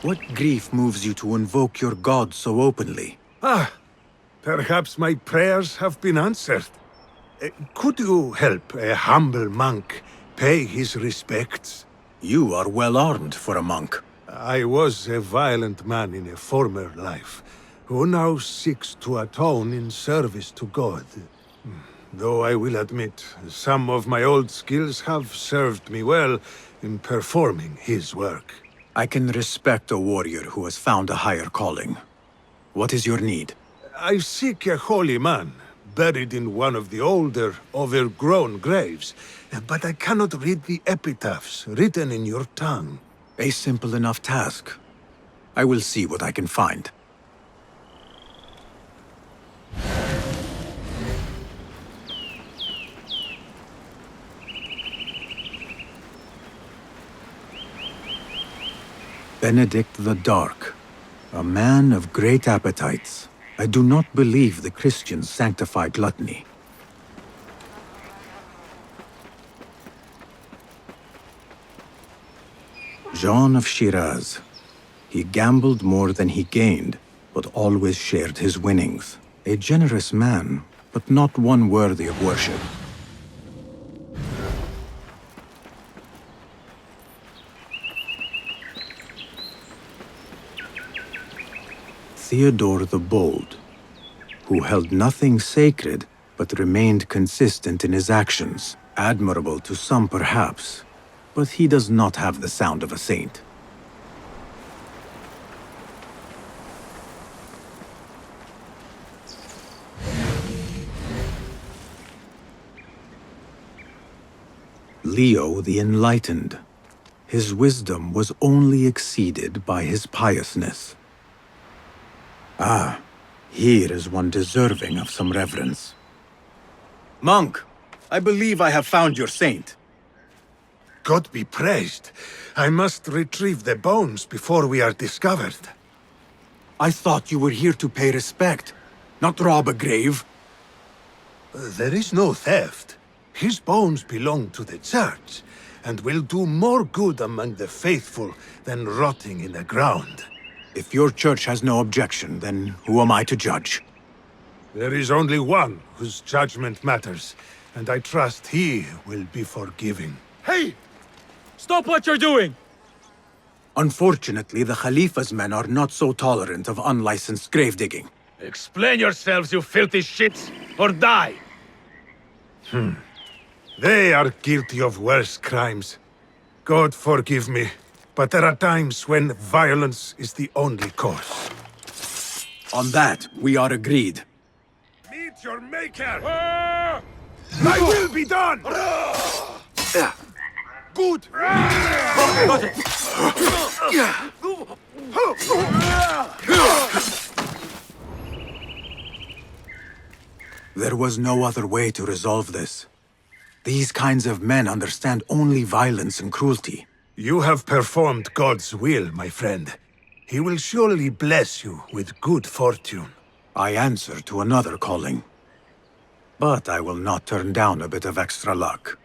What grief moves you to invoke your god so openly? Perhaps my prayers have been answered. Could you help a humble monk pay his respects? You are well armed for a monk. I was a violent man in a former life, who now seeks to atone in service to God. Though I will admit, some of my old skills have served me well in performing his work. I can respect a warrior who has found a higher calling. What is your need? I seek a holy man, buried in one of the older, overgrown graves, but I cannot read the epitaphs written in your tongue. A simple enough task. I will see what I can find. Benedict the Dark, a man of great appetites. I do not believe the Christians sanctify gluttony. John of Shiraz. He gambled more than he gained, but always shared his winnings. A generous man, but not one worthy of worship. Theodore the Bold, who held nothing sacred, but remained consistent in his actions. Admirable to some, perhaps, but he does not have the sound of a saint. Leo the Enlightened. His wisdom was only exceeded by his piousness. Here is one deserving of some reverence. Monk, I believe I have found your saint. God be praised. I must retrieve the bones before we are discovered. I thought you were here to pay respect, not rob a grave. There is no theft. His bones belong to the church, and will do more good among the faithful than rotting in the ground. If your church has no objection, then who am I to judge? There is only one whose judgment matters, and I trust he will be forgiving. Hey! Stop what you're doing! Unfortunately, the Khalifa's men are not so tolerant of unlicensed grave-digging. Explain yourselves, you filthy shits, or die! They are guilty of worse crimes. God forgive me, but there are times when violence is the only course. On that, we are agreed. Meet your maker! Thy will be done! Good! Got it! There was no other way to resolve this. These kinds of men understand only violence and cruelty. You have performed God's will, my friend. He will surely bless you with good fortune. I answer to another calling. But I will not turn down a bit of extra luck.